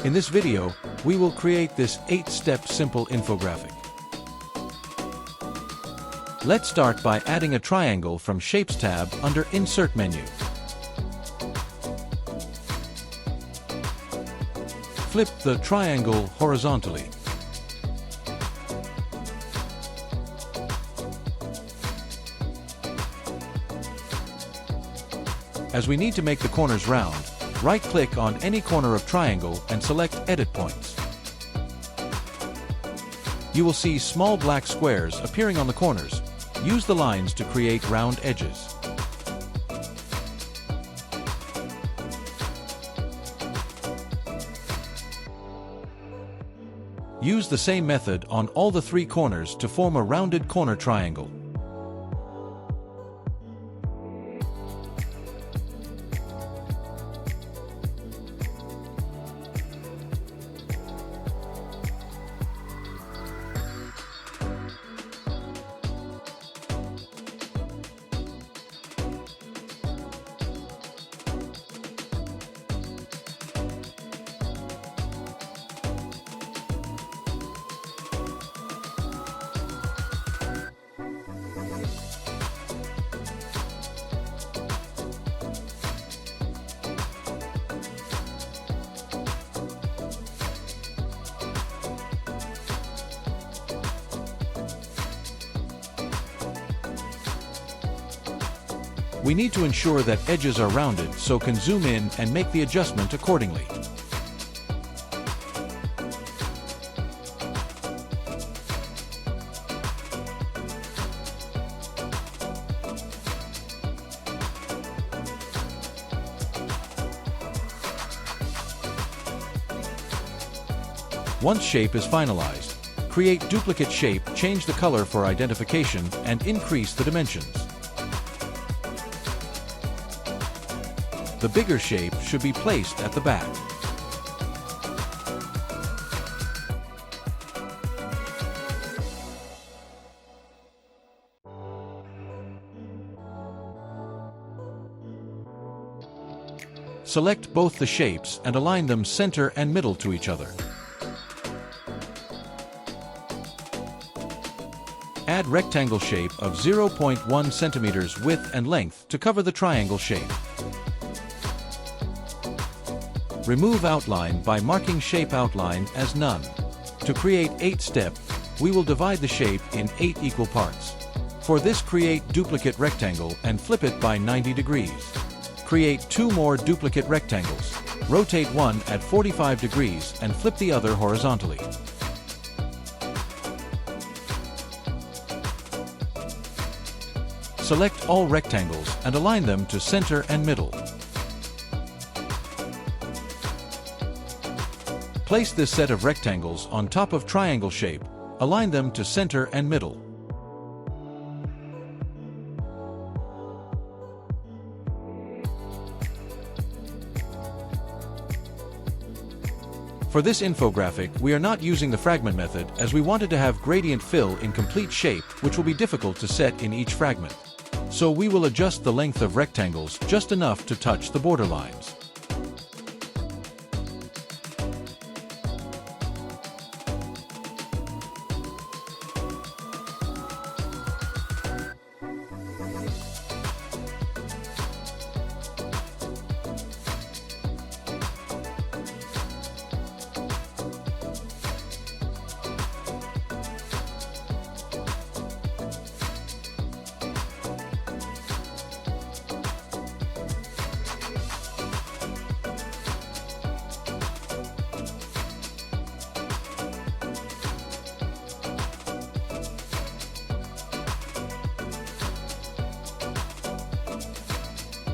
In this video, we will create this 8-step simple infographic. Let's start by adding a triangle from Shapes tab under Insert menu. Flip the triangle horizontally. As we need to make the corners round, right-click on any corner of triangle and select Edit Points. You will see small black squares appearing on the corners. Use the lines to create round edges. Use the same method on all the 3 corners to form a rounded corner triangle. We need to ensure that edges are rounded, so can zoom in and make the adjustment accordingly. Once shape is finalized, create duplicate shape, change the color for identification, and increase the dimensions. The bigger shape should be placed at the back. Select both the shapes and align them center and middle to each other. Add rectangle shape of 0.1 centimeters width and length to cover the triangle shape. Remove outline by marking shape outline as none. To create 8-step, we will divide the shape in 8 equal parts. For this, create duplicate rectangle and flip it by 90 degrees. Create 2 more duplicate rectangles. Rotate one at 45 degrees and flip the other horizontally. Select all rectangles and align them to center and middle. Place this set of rectangles on top of triangle shape. Align them to center and middle. For this infographic, we are not using the fragment method as we wanted to have gradient fill in complete shape, which will be difficult to set in each fragment. So we will adjust the length of rectangles just enough to touch the border lines.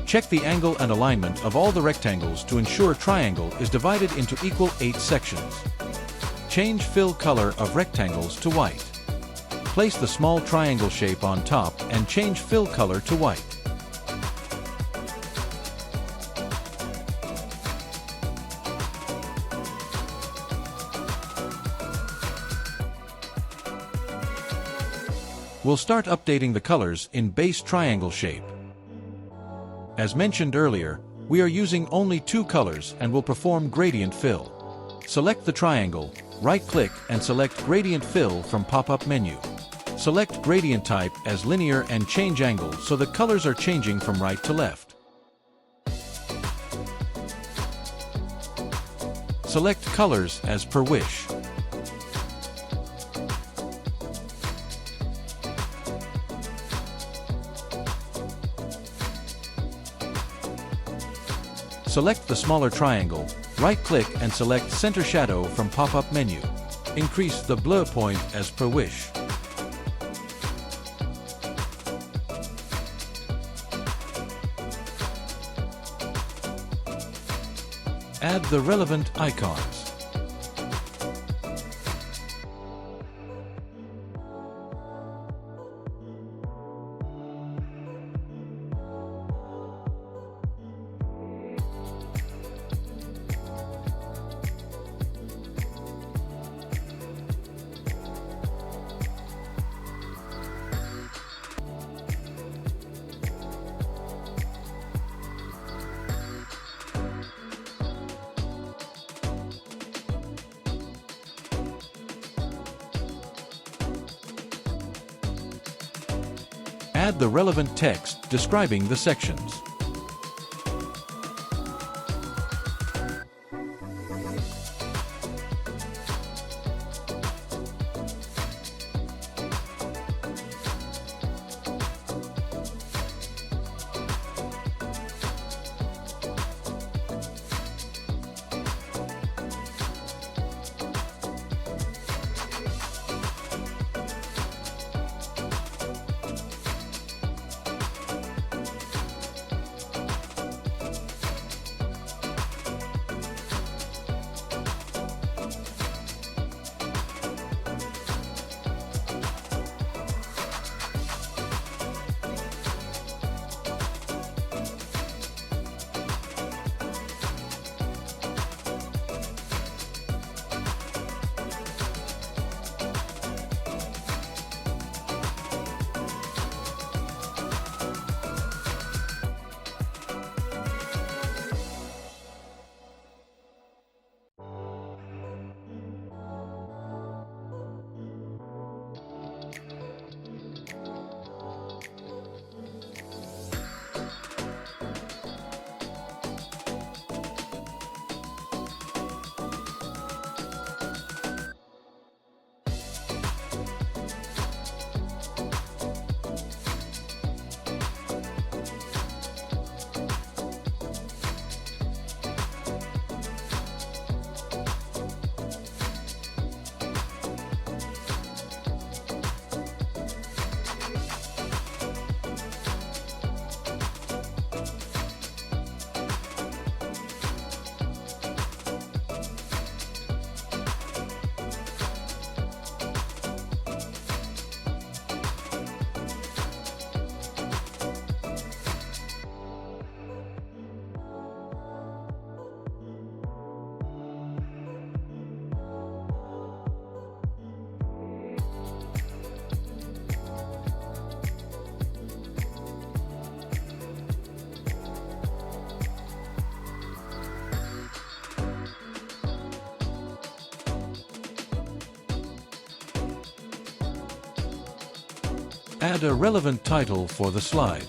Check the angle and alignment of all the rectangles to ensure triangle is divided into equal 8 sections. Change fill color of rectangles to white. Place the small triangle shape on top and change fill color to white. We'll start updating the colors in base triangle shape. As mentioned earlier, we are using only 2 colors and will perform gradient fill. Select the triangle, right-click and select Gradient Fill from pop-up menu. Select Gradient Type as Linear and change angle so the colors are changing from right to left. Select Colors as per wish. Select the smaller triangle, right-click and select Center Shadow from pop-up menu. Increase the blur point as per wish. Add the relevant icons. Add the relevant text describing the sections. Add a relevant title for the slide.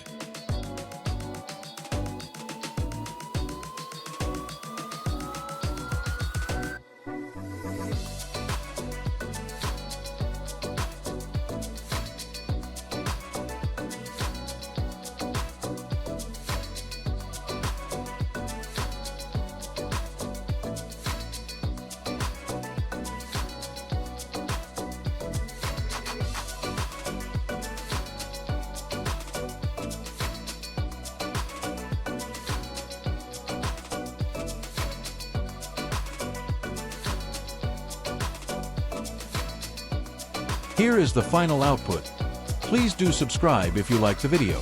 Here is the final output. Please do subscribe if you like the video.